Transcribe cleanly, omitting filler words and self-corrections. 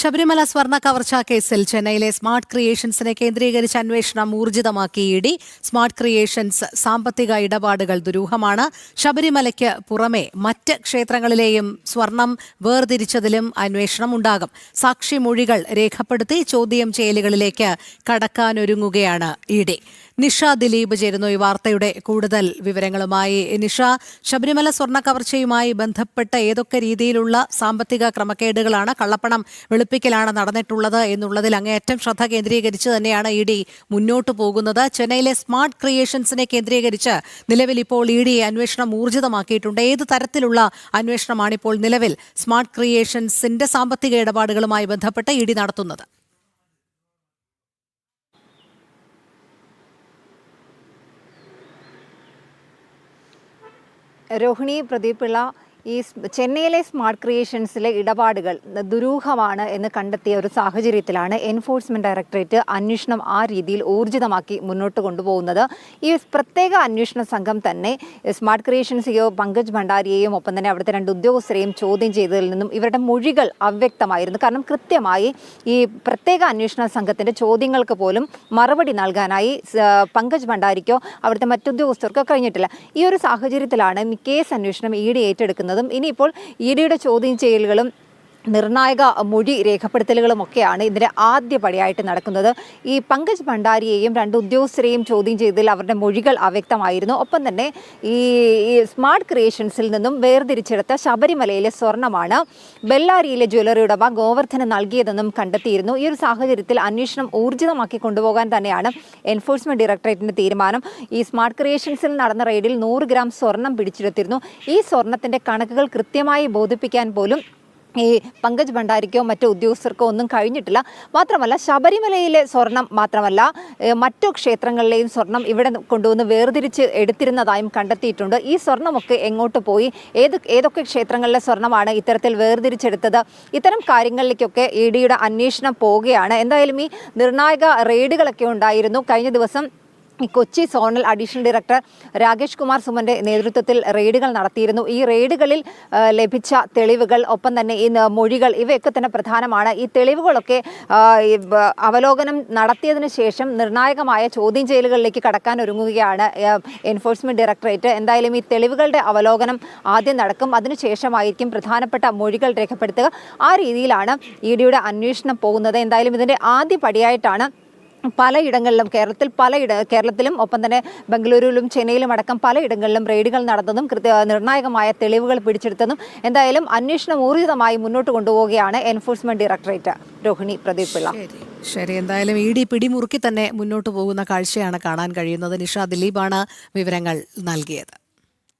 ശബരിമല സ്വർണ്ണ കവർച്ചാ കേസിൽ ചെന്നൈയിലെ സ്മാർട്ട് ക്രിയേഷൻസിനെ കേന്ദ്രീകരിച്ച് അന്വേഷണം ഊർജിതമാക്കി ഇഡി. സ്മാർട്ട് ക്രിയേഷൻസ് സാമ്പത്തിക ഇടപാടുകൾ ദുരൂഹമാണ്. ശബരിമലയ്ക്ക് പുറമെ മറ്റ് ക്ഷേത്രങ്ങളിലെയും സ്വർണം വേർതിരിച്ചതിലും അന്വേഷണം ഉണ്ടാകും. സാക്ഷിമൊഴികൾ രേഖപ്പെടുത്തി ചോദ്യം ചെയ്യലുകളിലേക്ക് കടക്കാനൊരുങ്ങുകയാണ് ഇഡി. നിഷ ദിലീപ് ചേരുന്നു ഈ വാർത്തയുടെ കൂടുതൽ വിവരങ്ങളുമായി. നിഷ, ശബരിമല സ്വർണ്ണ കവർച്ചയുമായി ബന്ധപ്പെട്ട ഏതൊക്കെ രീതിയിലുള്ള സാമ്പത്തിക ക്രമക്കേടുകളാണ്, കള്ളപ്പണം വെളുപ്പിക്കലാണ് നടന്നിട്ടുള്ളത് എന്നുള്ളതിൽ അങ്ങേയറ്റം ശ്രദ്ധ കേന്ദ്രീകരിച്ച് തന്നെയാണ് ഇ ഡി മുന്നോട്ട് പോകുന്നത്. ചെന്നൈയിലെ സ്മാർട്ട് ക്രിയേഷൻസിനെ കേന്ദ്രീകരിച്ച് നിലവിൽ ഇപ്പോൾ ഇ ഡി അന്വേഷണം ഊർജിതമാക്കിയിട്ടുണ്ട്. ഏത് തരത്തിലുള്ള അന്വേഷണമാണ് ഇപ്പോൾ നിലവിൽ സ്മാർട്ട് ക്രിയേഷൻസിന്റെ സാമ്പത്തിക ഇടപാടുകളുമായി ബന്ധപ്പെട്ട് ഇ ഡി നടത്തുന്നത്? രോഹിണി, പ്രദീപ് പിള്ള, ഈ ചെന്നൈയിലെ സ്മാർട്ട് ക്രിയേഷൻസിലെ ഇടപാടുകൾ ദുരൂഹമാണ് എന്ന് കണ്ടെത്തിയ ഒരു സാഹചര്യത്തിലാണ് എൻഫോഴ്സ്മെന്റ് ഡയറക്ടറേറ്റ് അന്വേഷണം ആ രീതിയിൽ ഊർജിതമാക്കി മുന്നോട്ട് കൊണ്ടുപോകുന്നത്. ഈ പ്രത്യേക അന്വേഷണ സംഘം തന്നെ സ്മാർട്ട് ക്രിയേഷൻ സിഇഒ പങ്കജ് ഭണ്ഡാരിയെയും ഒപ്പം തന്നെ അവിടുത്തെ 2 ഉദ്യോഗസ്ഥരെയും ചോദ്യം ചെയ്തതിൽ നിന്നും ഇവരുടെ മൊഴികൾ അവ്യക്തമായിരുന്നു. കാരണം കൃത്യമായി ഈ പ്രത്യേക അന്വേഷണ സംഘത്തിന്റെ ചോദ്യങ്ങൾക്ക് പോലും മറുപടി നൽകാനായി പങ്കജ് ഭണ്ഡാരിക്കോ അവിടുത്തെ മറ്റുദ്യോഗസ്ഥർക്കോ കഴിഞ്ഞിട്ടില്ല. ഈ ഒരു സാഹചര്യത്തിലാണ് കേസ് അന്വേഷണം ഇ ഡി ഏറ്റെടുക്കുന്നത്. ഇനിയിപ്പോൾ ഇ ഡിയുടെ ചോദ്യം ചെയ്യലുകളും നിർണായക മൊഴി രേഖപ്പെടുത്തലുകളും ഒക്കെയാണ് ഇതിൻ്റെ ആദ്യ പടിയായിട്ട് നടക്കുന്നത്. ഈ പങ്കജ് ഭണ്ഡാരിയെയും 2 ഉദ്യോഗസ്ഥരെയും ചോദ്യം ചെയ്തതിൽ അവരുടെ മൊഴികൾ അവ്യക്തമായിരുന്നു. ഒപ്പം തന്നെ ഈ സ്മാർട്ട് ക്രിയേഷൻസിൽ നിന്നും വേർതിരിച്ചെടുത്ത ശബരിമലയിലെ സ്വർണ്ണമാണ് ബെല്ലാരിയിലെ ജ്വല്ലറി ഉടമ ഗോവർദ്ധന് നൽകിയതെന്നും കണ്ടെത്തിയിരുന്നു. ഈ ഒരു സാഹചര്യത്തിൽ അന്വേഷണം ഊർജിതമാക്കി കൊണ്ടുപോകാൻ തന്നെയാണ് എൻഫോഴ്സ്മെന്റ് ഡയറക്ടറേറ്റിന്റെ തീരുമാനം. ഈ സ്മാർട്ട് ക്രിയേഷൻസിൽ നടന്ന റെയ്ഡിൽ 100 ഗ്രാം സ്വർണം പിടിച്ചെടുത്തിരുന്നു. ഈ സ്വർണത്തിന്റെ കണക്കുകൾ കൃത്യമായി ബോധിപ്പിക്കാൻ പോലും ഈ പങ്കജ് ഭണ്ഡാരിക്കോ മറ്റു ഉദ്യോഗസ്ഥർക്കോ ഒന്നും കഴിഞ്ഞിട്ടില്ല. മാത്രമല്ല ശബരിമലയിലെ സ്വർണം മാത്രമല്ല മറ്റു ക്ഷേത്രങ്ങളിലെയും സ്വർണം ഇവിടെ കൊണ്ടുവന്ന് വേർതിരിച്ച് എടുത്തിരുന്നതായും കണ്ടെത്തിയിട്ടുണ്ട്. ഈ സ്വർണമൊക്കെ എങ്ങോട്ട് പോയി, ഏതൊക്കെ ക്ഷേത്രങ്ങളിലെ സ്വർണമാണ് ഇത്തരത്തിൽ വേർതിരിച്ചെടുത്തത്, ഇത്തരം കാര്യങ്ങളിലേക്കൊക്കെ ഇ ഡിയുടെ അന്വേഷണം പോവുകയാണ്. എന്തായാലും ഈ നിർണായക റെയ്ഡുകളൊക്കെ ഉണ്ടായിരുന്നു. കഴിഞ്ഞ ദിവസം ഈ Kochi zonal additional director Rakesh Kumar സുമന്റെ നേതൃത്വത്തിൽ റെയ്ഡുകൾ നടത്തിയിരുന്നു. ഈ റെയ്ഡുകളിൽ ലഭിച്ച തെളിവുകൾ, ഒപ്പം തന്നെ ഈ മൊഴികൾ, ഇവയൊക്കെ തന്നെ പ്രധാനമാണ്. ഈ തെളിവുകളൊക്കെ അവലോകനം നടത്തിയതിനു ശേഷം നിർണായകമായ ചോദ്യം ചെയ്യലുകളിലേക്ക് കടക്കാൻ ഒരുങ്ങുകയാണ് എൻഫോഴ്സ്മെന്റ് ഡയറക്ടറേറ്റ്. എന്തായാലും ഈ തെളിവുകളുടെ അവലോകനം ആദ്യം നടക്കും. അതിനുശേഷമായിരിക്കും പ്രധാനപ്പെട്ട മൊഴികൾ രേഖപ്പെടുത്തുക. ആ രീതിയിലാണ് ഇ ഡിയുടെ അന്വേഷണം പോകുന്നത്. എന്തായാലും ഇതിൻ്റെ ആദ്യ പടിയായിട്ടാണ് പലയിടങ്ങളിലും കേരളത്തിലും ഒപ്പം തന്നെ ബംഗളൂരുവിലും ചെന്നൈയിലും അടക്കം പലയിടങ്ങളിലും റെയ്ഡുകൾ നടന്നതും നിർണായകമായ തെളിവുകൾ പിടിച്ചെടുത്തതും. എന്തായാലും അന്വേഷണം ഊർജിതമായി മുന്നോട്ട് കൊണ്ടുപോവുകയാണ് എൻഫോഴ്സ്മെന്റ് ഡയറക്ടറേറ്റ്. രോഹിണി, പ്രദീപ് പിള്ള. ശരി, എന്തായാലും ഇ ഡി പിടിമുറുക്കി തന്നെ മുന്നോട്ട് പോകുന്ന കാഴ്ചയാണ് കാണാൻ കഴിയുന്നത്. നിഷ ദിലീപാണ് വിവരങ്ങൾ നൽകിയത്.